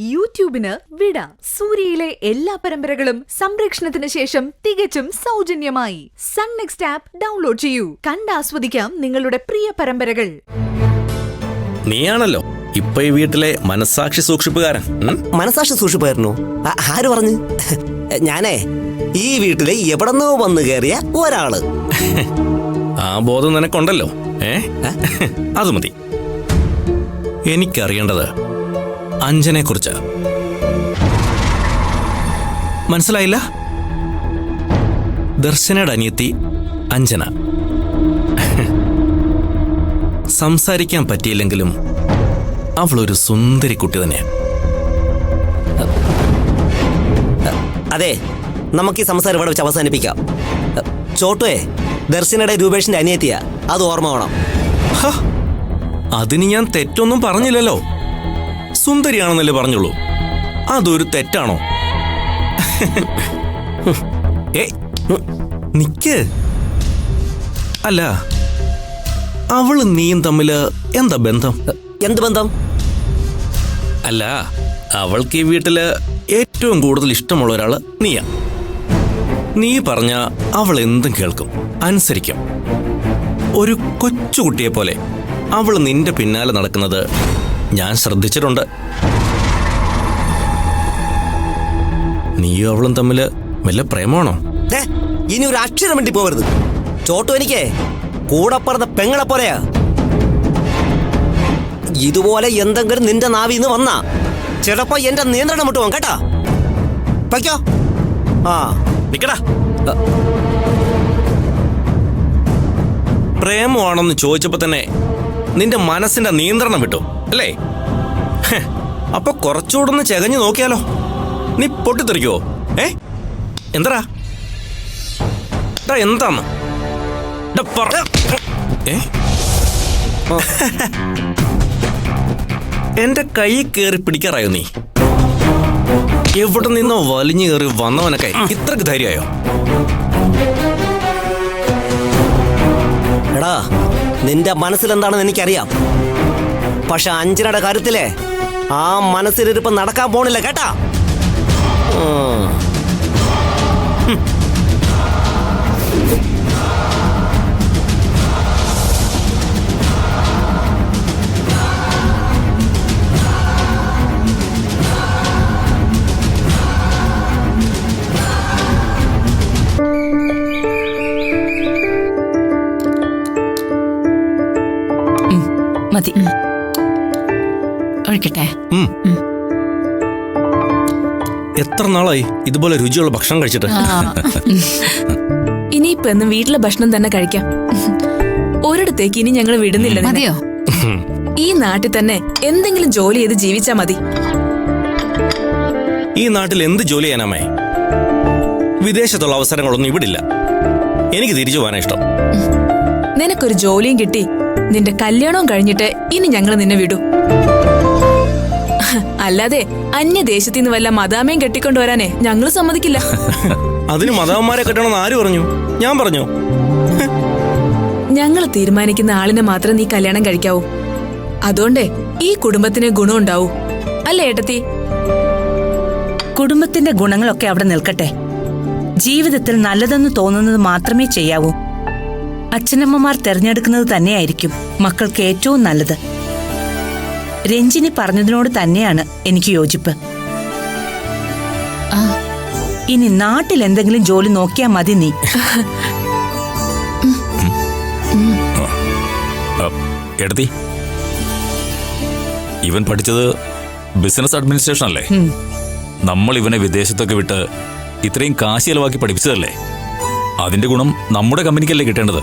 യൂട്യൂബിന് വിട. സൂര്യയിലെ എല്ലാ പരമ്പരകളും സംരക്ഷണത്തിന് ശേഷം തികച്ചും സൗജന്യമായി സൺ നെക്സ്റ്റ് ആപ്പ് ഡൗൺലോഡ് ചെയ്യൂ. കണ്ടാസ്വദിക്കാം നിങ്ങളുടെ പ്രിയ പരമ്പരകൾ. നീയാണല്ലോ ഇപ്പൊ ഈ വീട്ടിലെ മനസാക്ഷി സൂക്ഷിപ്പുകാരൻ. മനസാക്ഷി സൂക്ഷിപ്പായിരുന്നോ? ആര് പറഞ്ഞു? ഞാനേ ഈ വീട്ടിലെ എവിടെന്നോ വന്നു കയറിയ ഒരാള്. ആ ബോധം നിനക്കുണ്ടല്ലോ. അത് മതി. എനിക്കറിയേണ്ടത് അഞ്ജനെ കുറിച്ച്. മനസ്സിലായില്ല? ദർശനയുടെ അനിയത്തി അഞ്ജന. സംസാരിക്കാൻ പറ്റിയില്ലെങ്കിലും അവളൊരു സുന്ദരി കുട്ടി തന്നെയാണ്. അതെ, നമുക്ക് ഈ സംസാരം ഇവിടെ വെച്ച് അവസാനിപ്പിക്കാം. ചോട്ടുവേ ദർശനയുടെ രൂപേഷിന്റെ അനിയത്തിയാ, അത് ഓർമ്മ വേണം. അതിന് ഞാൻ തെറ്റൊന്നും പറഞ്ഞില്ലല്ലോ. സുന്ദരിയാണെന്നല്ലേ പറഞ്ഞുള്ളൂ. അതൊരു തെറ്റാണോ? നിക്ക്. അല്ല, അവള് നീയും തമ്മില് എന്താ ബന്ധം? എന്ത് ബന്ധം? അല്ല, അവൾക്ക് ഈ വീട്ടില് ഏറ്റവും കൂടുതൽ ഇഷ്ടമുള്ള ഒരാള് നീയാ. നീ പറഞ്ഞ അവൾ എന്തും കേൾക്കും, അനുസരിക്കും. ഒരു കൊച്ചുകുട്ടിയെ പോലെ അവൾ നിന്റെ പിന്നാലെ നടക്കുന്നത് ഞാൻ ശ്രദ്ധിച്ചിട്ടുണ്ട്. നീയും അവളും തമ്മില് വല്ല പ്രേമാണോ? ഇനി ഒരു അക്ഷരം വേണ്ടി പോകരുത്. ചോട്ടു എനിക്കേ കൂടെ പറഞ്ഞ പെങ്ങളെ പോലെയാ. ഇതുപോലെ എന്തെങ്കിലും നിന്റെ നാവിന്ന് വന്നാ ചിലപ്പോ എന്റെ നിയന്ത്രണം വിട്ടു പോകാം കേട്ടാ. പയ്ക്കോ. ആ നിക്കടാ. പ്രേമമാണെന്ന് ചോദിച്ചപ്പോ തന്നെ നിന്റെ മനസ്സിന്റെ നിയന്ത്രണം വിട്ടു അല്ലേ? അപ്പൊ കുറച്ചുകൂടൊന്ന് ചെകഞ്ഞു നോക്കിയാലോ? നീ പൊട്ടിത്തെറിക്കുവോ? എന്താ എന്താന്ന് എന്റെ കൈ കേറി പിടിക്കാറായോ നീ? എവിടെ നിന്നോ വലിഞ്ഞു കയറി വന്നവനൊക്കെ ഇത്രക്ക് ധൈര്യമായോ? എടാ, നിന്റെ മനസ്സിലെന്താണെന്ന് എനിക്കറിയാം. പക്ഷെ അഞ്ജനയുടെ കാര്യത്തിലെ ആ മനസ്സിലിരിപ്പം നടക്കാൻ പോണില്ല കേട്ടാ. മതി, ഒഴിക്കട്ടെ. എത്ര നാളായി ഇതുപോലെ രുചിയുള്ള ഭക്ഷണം കഴിച്ചിട്ട്? ഇനിയിപ്പോ എന്നും വീട്ടിലെ ഭക്ഷണം തന്നെ കഴിക്കാം. ഒരിടത്തേക്ക് ഇനി ഞങ്ങൾ വിടുന്നില്ല. മതിയോ? ഈ നാട്ടിൽ തന്നെ എന്തെങ്കിലും ജോലി ചെയ്ത് ജീവിച്ചാ മതി. ഈ നാട്ടിൽ എന്ത് ജോലി ചെയ്യാനാമേ? വിദേശത്തുള്ള അവസരങ്ങളൊന്നും ഇവിടില്ല. എനിക്ക് തിരിച്ചു പോകാനാ ഇഷ്ടം. നിനക്കൊരു ജോലിയും കിട്ടി നിന്റെ കല്യാണവും കഴിഞ്ഞിട്ട് ഇനി ഞങ്ങൾ നിന്നെ വിടൂ. അല്ലാതെ അന്യദേശത്തു നിന്ന് വല്ല മദാമയും കെട്ടിക്കൊണ്ടുവരാനേ ഞങ്ങൾ സമ്മതിക്കില്ല. അതിന് മദാമ്മമാരെ കെട്ടണമെന്ന് ആര് പറഞ്ഞു? ഞാൻ പറഞ്ഞു. ഞങ്ങൾ തീരുമാനിക്കുന്ന ആളിനെ മാത്രം നീ കല്യാണം കഴിക്കാവൂ. അതുകൊണ്ടേ ഈ കുടുംബത്തിന് ഗുണം ഉണ്ടാവൂ. അല്ലേ ഏട്ടത്തി? കുടുംബത്തിന്റെ ഗുണങ്ങളൊക്കെ അവിടെ നിൽക്കട്ടെ. ജീവിതത്തിൽ നല്ലതെന്ന് തോന്നുന്നത് മാത്രമേ ചെയ്യാവൂ. അച്ഛനമ്മമാർ തെരഞ്ഞെടുക്കുന്നത് തന്നെയായിരിക്കും മക്കൾക്ക് ഏറ്റവും നല്ലത്. രഞ്ജിനി പറഞ്ഞതിനോട് തന്നെയാണ് എനിക്ക് യോജിപ്പ്. ഇനി നാട്ടിൽ എന്തെങ്കിലും ജോലി നോക്കിയാ മതി നീ. എടത്തി, ഇവൻ പഠിച്ചത് ബിസിനസ് അഡ്മിനിസ്ട്രേഷൻ അല്ലേ? നമ്മൾ ഇവനെ വിദേശത്തൊക്കെ വിട്ട് ഇത്രയും കാശ് ചെലവാക്കി പഠിപ്പിച്ചതല്ലേ? അതിന്റെ ഗുണം നമ്മുടെ കമ്പനിക്കല്ലേ കിട്ടേണ്ടത്?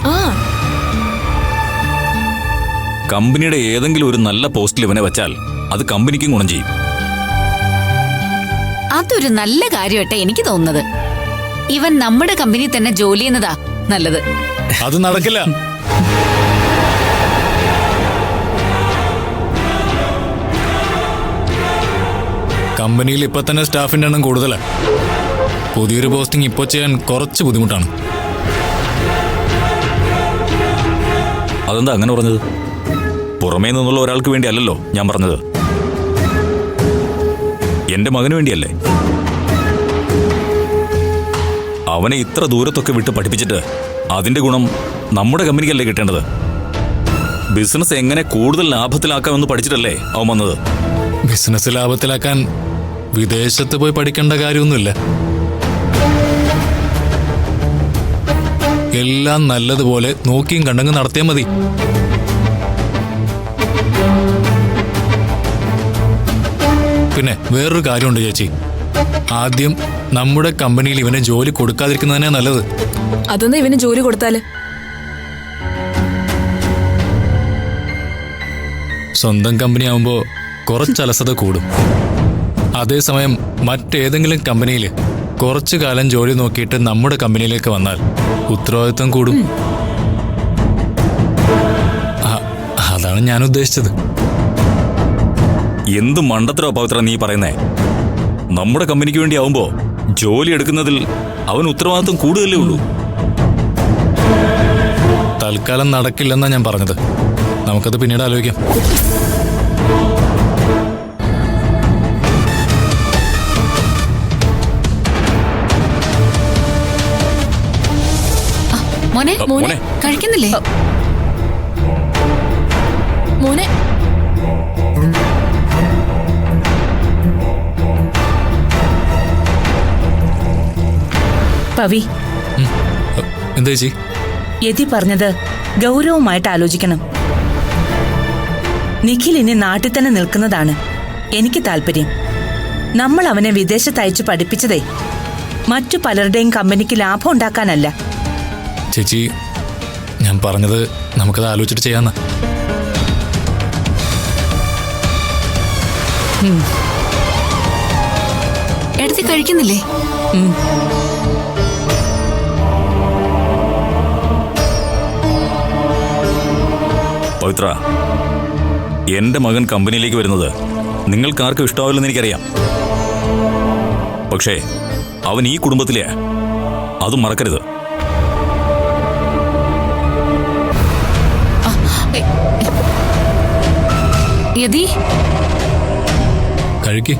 കമ്പനിയുടെ ഏതെങ്കിലും ഒരു നല്ല പോസ്റ്റിൽ ഇവനെ വെച്ചാൽ അത് കമ്പനിക്കും ഗുണം ചെയ്യും. അതൊരു നല്ല കാര്യമായിട്ടാ എനിക്ക് തോന്നുന്നത്. ഇവൻ നമ്മുടെ കമ്പനി തന്നെ ജോലി ചെയ്യുന്നതാ നല്ലത്. അത് നടക്കില്ല. കമ്പനിയിൽ ഇപ്പൊ തന്നെ സ്റ്റാഫിന്റെ എണ്ണം കൂടുതലാണ്. പുതിയൊരു പോസ്റ്റിംഗ് ഇപ്പോൾ ചെയ്യാൻ കുറച്ച് ബുദ്ധിമുട്ടാണ്. അതെന്താ അങ്ങനെ പറഞ്ഞത്? പുറമേ നിന്നുള്ള ഒരാൾക്ക് വേണ്ടി അല്ലല്ലോ ഞാൻ പറഞ്ഞത്. എന്റെ മകന് വേണ്ടിയല്ലേ. അവനെ ഇത്ര ദൂരത്തൊക്കെ വിട്ട് പഠിപ്പിച്ചിട്ട് അതിന്റെ ഗുണം നമ്മുടെ കമ്പനിക്കല്ലേ കിട്ടേണ്ടത്. ബിസിനസ് എങ്ങനെ കൂടുതൽ ലാഭത്തിലാക്കാമെന്ന് പഠിച്ചിട്ടല്ലേ അവൻ വന്നത്. ബിസിനസ് ലാഭത്തിലാക്കാൻ വിദേശത്ത് പോയി പഠിക്കേണ്ട കാര്യമൊന്നുമില്ല. എല്ലാം നല്ലതുപോലെ നോക്കിയും കണ്ടങ്ങ് നടത്തിയാൽ മതി. പിന്നെ വേറൊരു കാര്യമുണ്ട് ചേച്ചി. ആദ്യം നമ്മുടെ കമ്പനിയിൽ ഇവനെ ജോലി കൊടുക്കാതിരിക്കുന്നതന്നെ നല്ലത്. അതൊന്നും ഇവന് ജോലി കൊടുത്താല് സ്വന്തം കമ്പനി ആവുമ്പോൾ കുറച്ച് അലസത കൂടും. അതേസമയം മറ്റേതെങ്കിലും കമ്പനിയിൽ കുറച്ചു കാലം ജോലി നോക്കിയിട്ട് നമ്മുടെ കമ്പനിയിലേക്ക് വന്നാൽ ഉത്തരവാദിത്വം കൂടും. അതാണ് ഞാൻ ഉദ്ദേശിച്ചത്. എന്ത് മണ്ടത്തരോ പവിത്ര നീ പറയുന്നേ. നമ്മുടെ കമ്പനിക്ക് വേണ്ടി ആവുമ്പോ ജോലി എടുക്കുന്നതിൽ അവൻ ഉത്തരവാദിത്വം കൂടുതലേ ഉള്ളൂ. തൽക്കാലം നടക്കില്ലെന്നാ ഞാൻ പറഞ്ഞത്. നമുക്കത് പിന്നീട് ആലോചിക്കാം. മോനെ മോനെ. കഴിക്കുന്നില്ലേ? മോനെ പവി, എന്താ ചേച്ചി? യതി പറഞ്ഞത് ഗൗരവമായിട്ട് ആലോചിക്കണം. നിഖിൽ ഇനി നാട്ടിൽ തന്നെ നിൽക്കുന്നതാണ് എനിക്ക് താല്പര്യം. നമ്മൾ അവനെ വിദേശത്തയച്ചു പഠിപ്പിച്ചതേ മറ്റു പലരുടെയും കമ്പനിക്ക് ലാഭം ഉണ്ടാക്കാനല്ല. ചേച്ചി, ഞാൻ പറഞ്ഞത് നമുക്കത് ആലോചിച്ചിട്ട് ചെയ്യാന്ന. എടുത്ത് കഴിക്കുന്നില്ലേ? പവിത്ര, എന്റെ മകൻ കമ്പനിയിലേക്ക് വരുന്നത് നിങ്ങൾക്കാർക്കും ഇഷ്ടാവില്ലെന്ന് എനിക്കറിയാം. പക്ഷേ അവൻ ഈ കുടുംബത്തിലെ, അതും മറക്കരുത്. യതി കഴിക്ക്.